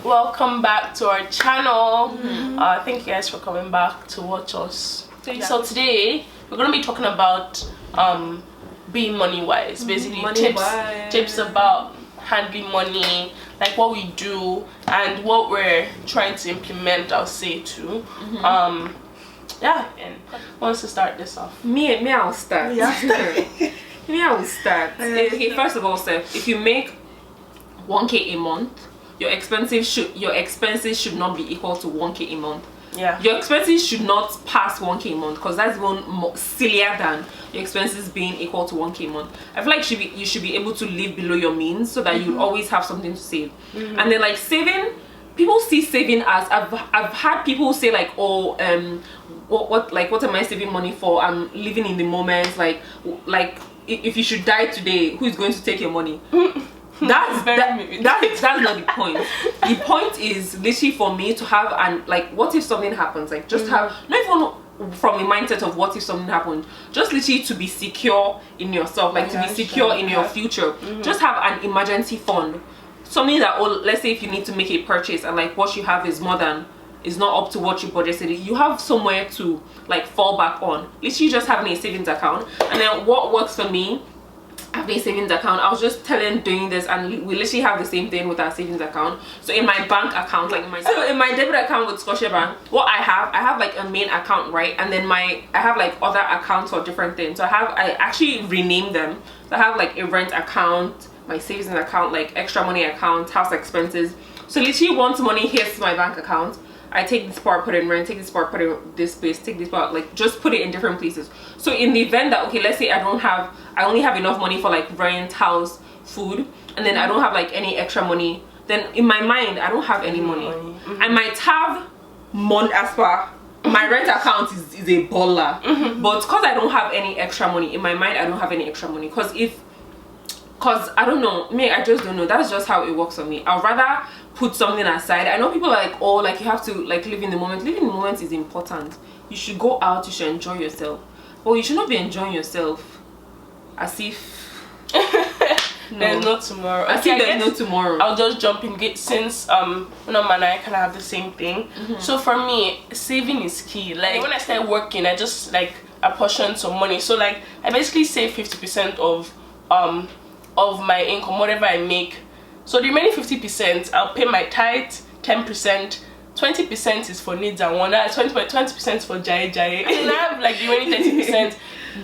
welcome back to our channel. Thank you guys for coming back to watch us. So today we're going to be talking about being money wise, basically tips about handling money, like what we do and what we're trying to implement, I'll say too. Yeah, and who wants to start this off? Me, I'll start. Me, I will start. Okay, first of all, Steph, if you make 1K a month, your expenses should not be equal to 1K a month. Yeah, your expenses should not pass 1K a month, because that's even more sillier than your expenses being equal to 1K a month. I feel like you should be able to live below your means so that you always have something to save. And then like saving, people see saving as I've had people say like, oh, what am I saving money for? I'm living in the moment. Like if you should die today, who is going to take your money? That's not the point. The point is literally for me to have and like, what if something happens? Like just have, not even from a mindset of what if something happened, just literally to be secure in yourself, like to be secure in your future. Just have an emergency fund, something that, oh, let's say if you need to make a purchase and like what you have is not up to what you budgeted, you have somewhere to like fall back on. Literally just having a savings account. And then what works for me, having a savings account, I was just doing this, and we literally have the same thing with our savings account. So in my bank account, like in my debit account with Scotiabank, what I have like a main account, right? And then I have like other accounts for different things. So I actually renamed them. So I have like a rent account, my savings account, like extra money account, house expenses. So literally once money hits my bank account, I take this part, put it in rent, take this part, put it in this place, take this part, like just put it in different places. So in the event that, okay, let's say I only have enough money for like rent, house, food, and then I don't have like any extra money, then in my mind I don't have any money. I might have money as far my rent account is a baller, but because I don't have any extra money, in my mind I don't have any extra money, because I don't know, I just don't know. That's just how it works for me. I'd rather put something aside. I know people are like, oh, like you have to like live in the moment. Living in the moment is important. You should go out, you should enjoy yourself. But you should not be enjoying yourself as if there's no tomorrow. As if there's no tomorrow. I'll just jump in since Nneoma and I kind of have the same thing. So for me, saving is key. Like when I started working, I just like apportioned some money. So like I basically save 50% of my income, whatever I make. So the remaining 50%, I'll pay my tithe, 10%, 20% is for needs and wants, 20% is for jaye. And I have like the remaining 30%,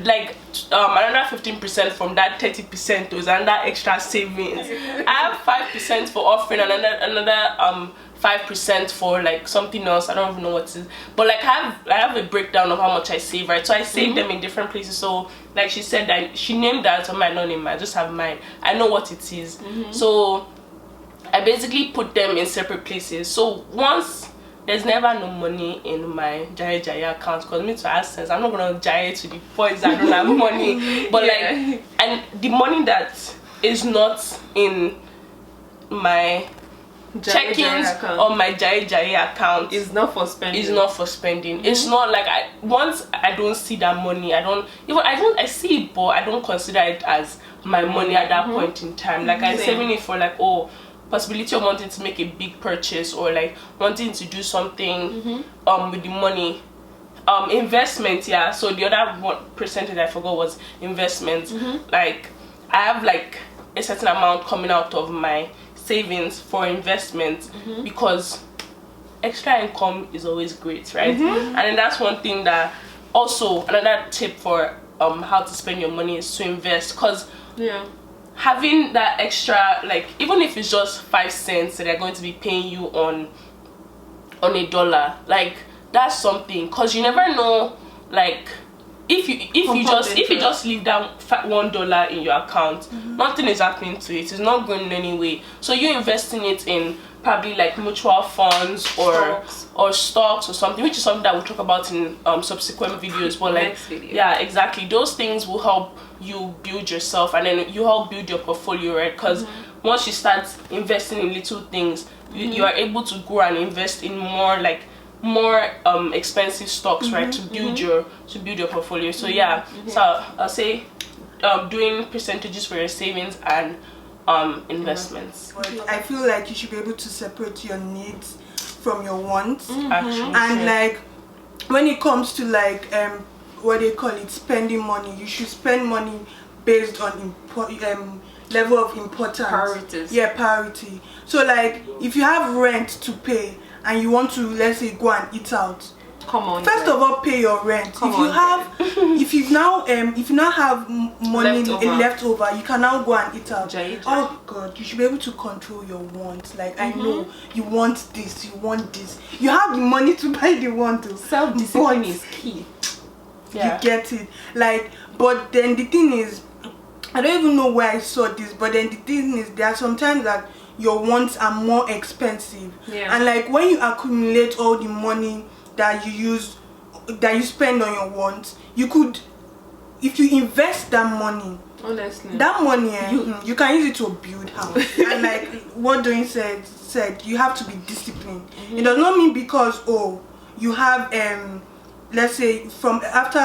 like another 15% from that 30% was another extra savings. I have 5% for offering, and another 5% for like something else. I don't even know what it is, but like I have a breakdown of how much I save, right? So I save them in different places. So like she said that she named that, so I don't name it, I just have mine. I know what it is. So I basically put them in separate places. So once there's never no money in my jaye account, because me to ask sense, I'm not gonna jaye to the point I don't have money. But like, and the money that is not in my check-ins on my jaye account is not for spending. It's not like once I don't see that money, I see it, but I don't consider it as my money at that point in time. Like I'm saving it for like, oh, possibility of wanting to make a big purchase, or like wanting to do something with the money. Investment, yeah. So the other percentage I forgot was investment. Like I have like a certain amount coming out of my savings for investment, because extra income is always great, right? And then that's one thing that also, another tip for how to spend your money is to invest, because having that extra, like even if it's just 5 cents that they're going to be paying you on $1, like that's something, because you never know, like if you just leave that $1 in your account, nothing is happening to it. It's not going any way. So you're investing it in probably like mutual funds or stocks or something, which is something that we'll talk about in subsequent videos. But like, yeah, exactly, those things will help you build yourself, and then you help build your portfolio, right? Because once you start investing in little things, you are able to grow and invest in more expensive stocks, right, to build your portfolio. So yeah, so I'll say doing percentages for your savings and investments. I feel like you should be able to separate your needs from your wants. Actually, And like when it comes to like what they call it, spending money, you should spend money based on level of importance. Priorities. Yeah, priority. So like if you have rent to pay and you want to, let's say, go and eat out, come on, first of all pay your rent. If you now have money left over, you can now go and eat out. Oh god, you should be able to control your wants. Like I know you want this, you have the money to buy the want. Self-discipline is key. You get it. Like, but then the thing is, I don't even know where I saw this, but then the thing is, there are sometimes that your wants are more expensive. And like when you accumulate all the money that you spend on your wants, you could, if you invest that money, honestly, that money you can use it to build house. And like what Doyin said, you have to be disciplined. It does not mean because you have let's say from after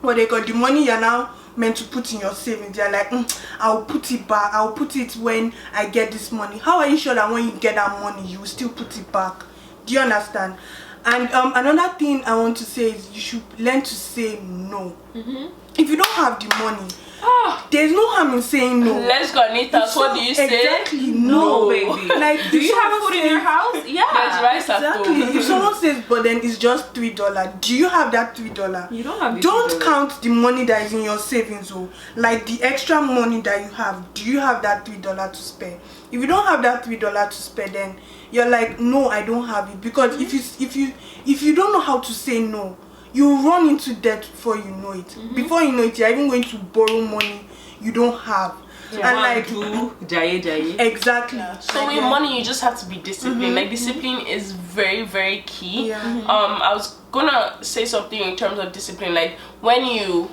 what they call the money you're now meant to put in your savings, they're like, I'll put it back, I'll put it when I get this money. How are you sure that when you get that money you will still put it back? Do you understand? And another thing I want to say is you should learn to say no. If you don't have the money, there's no harm in saying no. Let's go, Anita. What do you say? Exactly, no, baby. Like, do you have food in your house? Yeah. There's rice at home. Exactly. If someone says, but then it's just $3, do you have that $3? You don't have. Don't count the money that is in your savings, like the extra money that you have. Do you have that $3 to spare? If you don't have that $3 to spare, then you're like, no, I don't have it. Because if you don't know how to say no, you run into debt before you know it. Before you know it, you're even going to borrow money you don't have. And like exactly. So with money, you just have to be disciplined. Like discipline is very, very key. I was gonna say something in terms of discipline. Like when you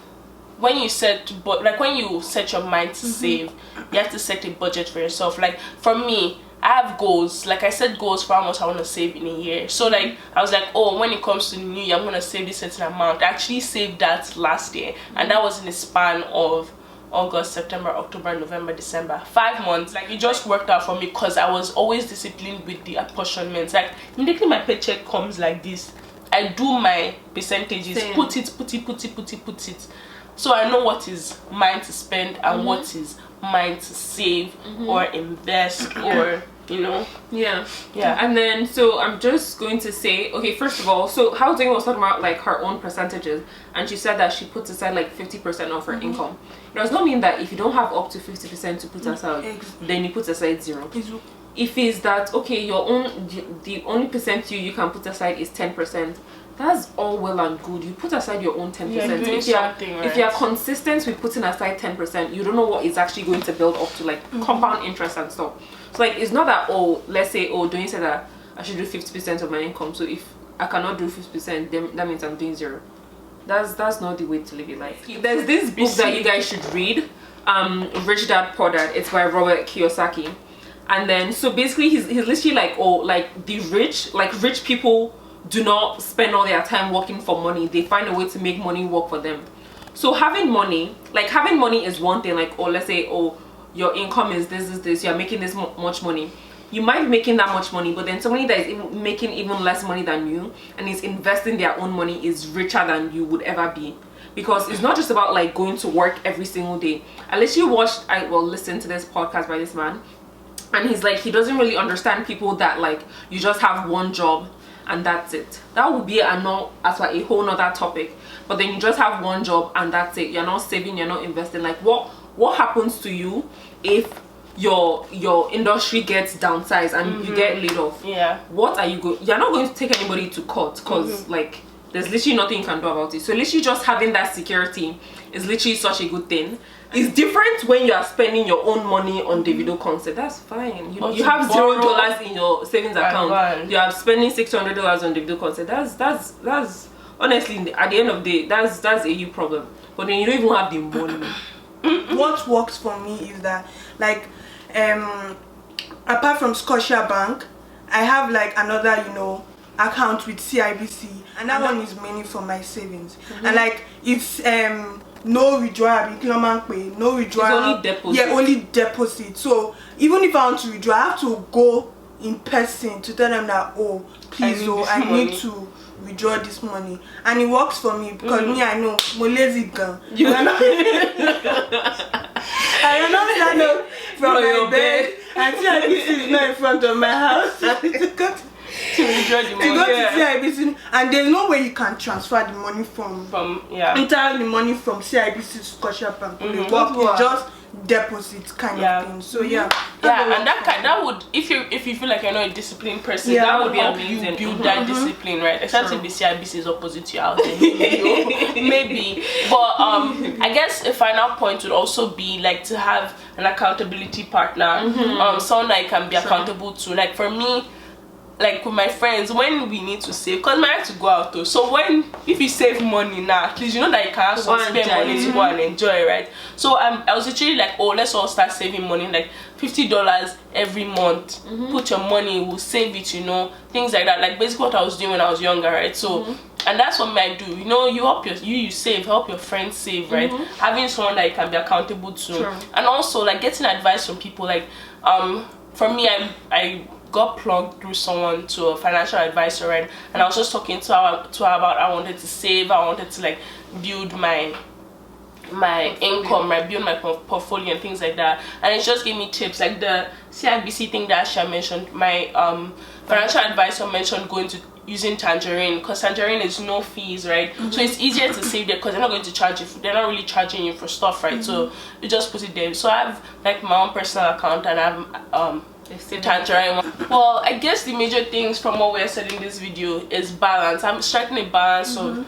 set your mind to save, you have to set a budget for yourself. Like for me, I have goals. Like I set goals for how much I want to save in a year. So like I was like, when it comes to the new year, I'm gonna save this certain amount. I actually saved that last year, and that was in the span of August, September, October, November, December, 5 months. Like it just worked out for me because I was always disciplined with the apportionments. Like immediately my paycheck comes like this, I do my percentages. Put it. So I know what is mine to spend and what is mine to save or invest or and then so I'm just going to say, okay, first of all, so how Doyin was talking about like her own percentages, and she said that she puts aside like 50% of her income. It does not mean that if you don't have up to 50% to put aside, then you put aside 0. If it's that okay, the only percent you can put aside is 10%, that's all well and good. You put aside your own 10%. If you are consistent with putting aside 10%, you don't know what is actually going to build up to, like compound interest and stuff. So like it's not that let's say Doyin said that I should do 50% of my income. So if I cannot do 50%, then that means I'm doing 0. That's not the way to live your life. There's this book that you guys should read, Rich Dad Poor Dad. It's by Robert Kiyosaki. And then so basically he's literally like like the rich people do not spend all their time working for money. They find a way to make money work for them. So having money is one thing. Like let's say your income is this, you're making this much money. You might be making that much money, but then somebody that is making even less money than you and is investing their own money is richer than you would ever be. Because it's not just about like going to work every single day. I literally listened to this podcast by this man, and he's like, he doesn't really understand people that like you just have one job and that's it. That would be a whole nother topic. But then you just have one job and that's it. You're not saving, you're not investing. Like what happens to you if your industry gets downsized and you get laid off? What are you you're not going to take anybody to court because like there's literally nothing you can do about it. So literally just having that security is literally such a good thing. It's different when you are spending your own money on the video concert. That's fine. You have $0 in your savings account. You are spending $600 on the video concert. That's honestly, at the end of the day, that's a you problem. But then you don't even have the money. What works for me is that like apart from Scotiabank, I have like another account with CIBC, and that one is mainly for my savings. And like it's no withdrawal, no withdrawal. It's only deposit. Yeah, only deposit. So even if I want to withdraw, I have to go in person to tell them that, oh, please, I need to withdraw this money, and it works for me because me, I know mo lazy girl. I will not stand up from my bed until IBC is not in front of my house to withdraw the money. To go to CIBC, and there's no way you can transfer the money from entirely the money from CIBC to Scotia Bank. It's just deposit kind of thing. So and that would, if you feel like you're not a disciplined person, that would help you build that discipline, right? Especially if the CIBC is opposite to your house, then maybe. But I guess a final point would also be like to have an accountability partner, someone that you can be accountable to. Like for me, like with my friends, when we need to save, because I have to go out though, so if you save money now, at least you know that you can also spend money to go and enjoy, right? So I was literally like, oh, let's all start saving money, like $50 every month. Put your money, we'll save it, you know, things like that. Like basically what I was doing when I was younger, right? So and that's what I do, you know, you help you save, help your friends save, right? Having someone that you can be accountable to, and also like getting advice from people. Like for me, I got plugged through someone to a financial advisor, right? And I was just talking to her about I wanted to save, I wanted to like build my income, right? Build my portfolio and things like that. And it just gave me tips, like the CIBC thing that Ashia mentioned. My financial advisor mentioned using Tangerine, because Tangerine is no fees, right? So it's easier to save there because they're not going to charge you. They're not really charging you for stuff, right? So you just put it there. So I have like my own personal account, and I have Tangerine. Well, I guess the major things from what we're said in this video is balance. I'm striking a balance of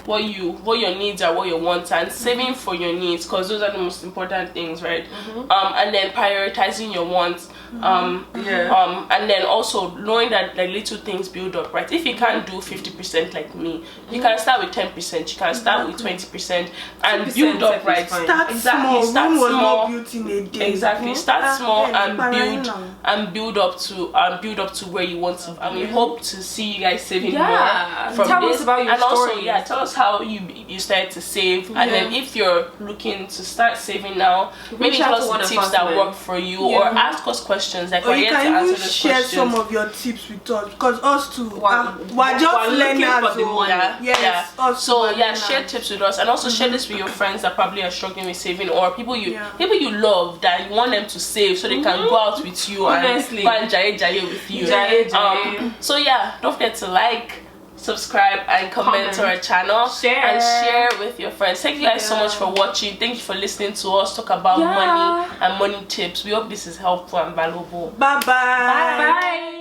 what your needs are, what your wants, and saving for your needs, because those are the most important things, right? And then prioritizing your wants. And then also knowing that like little things build up, right? If you can't do 50% like me, you can start with 10%, you can start with 20%, and build up, right? Start small. Start small. Built in a day. Exactly. Start small and build up to where you want to. And we hope to see you guys saving more from tell this. Us about your and stories. Also, tell us how you started to save, and then if you're looking to start saving now, maybe tell us the tips that work for you, or ask us questions. Like, or you can even share some of your tips with us, because us too, we're just learners. Share tips with us, and also share this with your friends that probably are struggling with saving, or people you love that you want them to save so they can go out with you and go and jaye with you. So yeah, don't forget to like, subscribe, and comment to our channel, and share with your friends. Thank you guys so much for watching. Thank you for listening to us talk about money and money tips. We hope this is helpful and valuable. Bye. Bye.